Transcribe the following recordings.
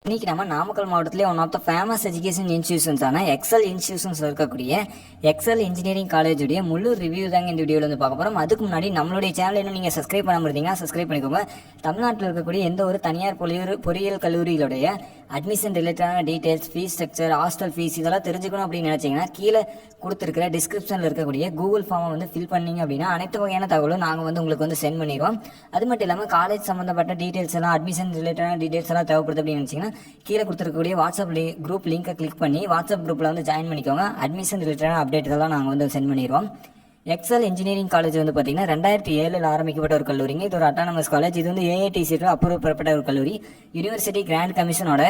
இன்னைக்கு நம்ம நாமக்கல் மாவட்டத்திலே one of the famous education இன்ஸ்டியூஷன்ஸான எக்ஸல் இன்ஸ்டியூஷன்ஸில் இருக்கக்கூடிய எக்ஸல் இன்ஜினியரிங் காலேஜுடைய முழு ரிவ்யூ தாங்க இந்த வீடியோவில் வந்து பார்க்க போகிறோம். அதுக்கு முன்னாடி நம்மளுடைய சேனல் இன்னும் நீங்கள் சப்ஸ்கிரைப் பண்ணாமல் இருந்தீங்கன்னா சப்ஸ்கிரைப் பண்ணிக்கோங்க. தமிழ்நாட்டில் இருக்கக்கூடிய எந்த ஒரு தனியார் பொறியியல் கல்லூரிகளுடைய அட்மிஷன் ரிலேட்டடான details, fees structure, hostel fees இதெல்லாம் தெரிஞ்சுக்கணும் அப்படின்னு நினச்சிங்கன்னா கீழே கொடுத்துருக்கிற டிஸ்கிரிப்ஷனில் இருக்கக்கூடிய கூகுள் ஃபார்மை வந்து ஃபில் பண்ணிங்க அப்படின்னா அனைத்து வகையான தகவலும் நாங்கள் வந்து உங்களுக்கு வந்து சென்ட் பண்ணிடுவோம். அது மட்டும் இல்லாமல் காலேஜ் சம்மந்தப்பட்ட டீட்டெயில்ஸ் எல்லாம், அட்மிஷன் ரிலேட்டடான டீட்டெயில்ஸ் எல்லாம் தேவைப்படுது அப்படின்னு நினச்சிங்கன்னா கீழே கொடுத்துருக்கக்கூடிய வாட்ஸ்அப் குரூப் லிங்கை கிளிக் பண்ணி வாட்ஸ்அப் குரூப்பில் வந்து ஜாயின் பண்ணிக்கோங்க. அட்மிஷன் ரிலேட்டடான அப்டேட் எல்லாம் நாங்கள் வந்து சென்ட் பண்ணிடுவோம். எக்ஸல் இன்ஜினியரிங் காலேஜ் வந்து பார்த்தீங்கன்னா 2007 ஆரம்பிக்கப்பட்ட ஒரு கல்லூரிங்க. இது ஒரு அட்டானமஸ் காலேஜ். இது வந்து ஏஐடிசிக்கு அப்ரூவ் பெறப்பட்ட ஒரு கல்லூரி. யூனிவர்சிட்டி கிராண்ட் கமிஷனோட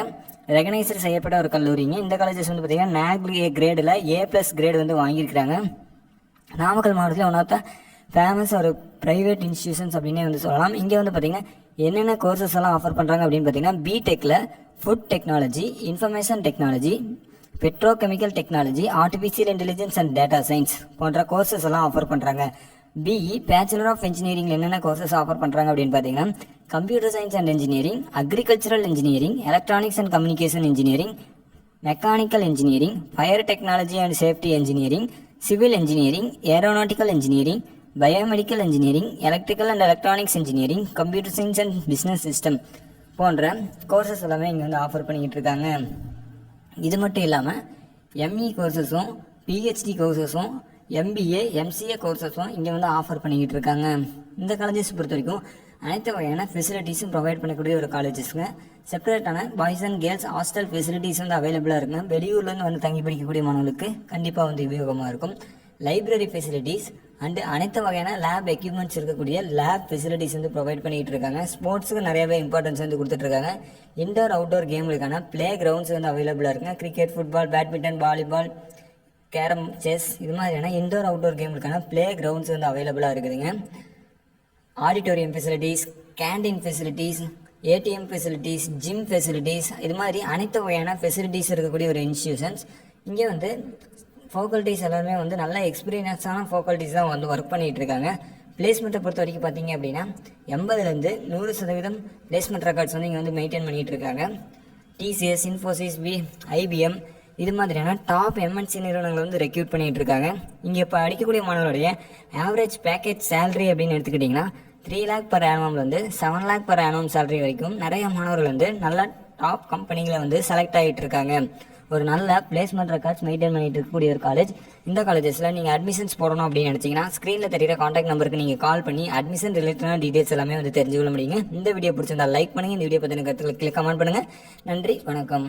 ரெகனைசர் செய்யப்பட்ட ஒரு கல்லூரிங்க. இந்த காலேஜஸ் வந்து பார்த்தீங்கன்னா NAAC கிரேடில் A+ கிரேடு வந்து வாங்கியிருக்கிறாங்க. நாமக்கல் மாவட்டத்தில் ஒன் ஆஃப் த ஃபேமஸ் ஒரு ப்ரைவேட் இன்ஸ்டியூஷன்ஸ் அப்படின்னே வந்து சொல்லலாம். இங்கே வந்து பார்த்தீங்கன்னா என்னென்ன கோர்சஸ் எல்லாம் ஆஃபர் பண்ணுறாங்க அப்படின்னு பார்த்தீங்கன்னா பிடெக்கில் food technology, information technology, petrochemical technology, artificial intelligence and data science போன்ற கோர்சஸ் எல்லாம் ஆஃபர் பண்ணுறாங்க. பிஇ பேச்சுலர் ஆஃப் இன்ஜினியரிங் என்னென்ன கோர்சஸ் ஆஃபர் பண்ணுறாங்க அப்படின்னு பார்த்தீங்கன்னா computer science and engineering, agricultural engineering, electronics and communication engineering, mechanical engineering, fire technology and safety engineering, civil engineering, aeronautical engineering, biomedical engineering, electrical and electronics engineering, computer science and business system போன்ற courses எல்லாமே இங்கே வந்து offer பண்ணிக்கிட்டு இருக்காங்க. இது மட்டும் இல்லாமல் ME கோர்சஸும், PhD கோர்சஸும், MBA MCA கோர்சஸும் இங்கே வந்து ஆஃபர் பண்ணிக்கிட்டு இருக்காங்க. இந்த காலேஜஸ் பொறுத்த வரைக்கும் அனைத்து வகையான ஃபெசிலிட்டிஸும் ப்ரொவைட் பண்ணக்கூடிய ஒரு காலேஜஸ்ங்க. செப்பரேட்டான boys and girls hostel facilities வந்து அவைலபிளாக இருக்குங்க. வெளியூர்லேருந்து வந்து தங்கி படிக்கக்கூடிய மாணவர்களுக்கு கண்டிப்பாக வந்து உபயோகமாக இருக்கும். லைப்ரரி ஃபெசிலிட்டிஸ் அண்டு அனைத்து வகையான லேப் எக்யூப்மெண்ட்ஸ் இருக்கக்கூடிய லேப் ஃபெசிலிட்டிஸ் வந்து ப்ரொவைட் பண்ணிகிட்டு இருக்காங்க. ஸ்போர்ட்ஸுக்கு நிறையவே இம்பார்ட்டன்ஸ் வந்து கொடுத்துட்ருக்காங்க. இன்டோர் அவுட்டோர் கேமுக்கான ப்ளே கிரவுண்ட்ஸ் வந்து அவைலபிளாக இருக்குங்க. Cricket, football, badminton, volleyball, carrom, chess இது மாதிரியான இன்டோர் அவுட்டோர் கேமுக்கான ப்ளே கிரவுண்ட்ஸ் வந்து அவைலபிளாக இருக்குதுங்க. Auditorium facilities, canteen facilities, ATM facilities, gym facilities இது மாதிரி அனைத்து வகையான ஃபெசிலிட்டிஸ் இருக்கக்கூடிய ஒரு இன்ஸ்டியூஷன்ஸ். இங்கே வந்து ஃபேக்கல்ட்டிஸ் எல்லாருமே வந்து நல்ல எக்ஸ்பீரியன்ஸான ஃபேக்கல்ட்டிஸ் தான் வந்து ஒர்க் பண்ணிகிட்டு இருக்காங்க. பிளேஸ்மெண்ட்டை பொறுத்த வரைக்கும் பார்த்தீங்க அப்படின்னா 80லேருந்து 100% பிளேஸ்மெண்ட் ரெக்கார்ட்ஸ் வந்து இங்கே வந்து மெயின்டைன் பண்ணிகிட்டு இருக்காங்க. TCS, இன்ஃபோசிஸ், IBM இது மாதிரியான டாப் MNC நிறுவனங்கள் வந்து ரெக்ரூட் பண்ணிகிட்டு இருக்காங்க. இங்கே இப்போ அடிக்கக்கூடிய மாணவர்களுடைய ஆவரேஜ் பேக்கேஜ் சேலரி அப்படின்னு எடுத்துக்கிட்டிங்கன்னா 3 lakh per annum வந்து 7 lakh per annum சேலரி வரைக்கும் நிறைய மாணவர்கள் வந்து நல்ல டாப் கம்பெனிகளை வந்து செலக்ட் ஆகிட்டு இருக்காங்க. ஒரு நல்ல பிளேஸ்மெண்ட் ரெக்கார்ட்ஸ் மெயின்டைன் பண்ணிட்டு இருக்கக்கூடிய ஒரு காலேஜ். இந்த காலேஜஸில் நீங்கள் அட்மிஷன்ஸ் போடணும் அப்படின்னு நினச்சிங்கன்னா ஸ்க்ரீனில் தெரிகிற காண்டாக்ட் நம்பருக்கு நீங்கள் கால் பண்ணி அட்மிஷன் ரிலேட்டடான டீட்டெயில்ஸ் எல்லாமே வந்து தெரிஞ்சுக்கொள்ள முடியுங்க. இந்த வீடியோ பிடிச்சிருந்தா லைக் பண்ணுங்கள். இந்த வீடியோ பற்றின கருத்துக்களை கமெண்ட் பண்ணுங்கள். நன்றி, வணக்கம்.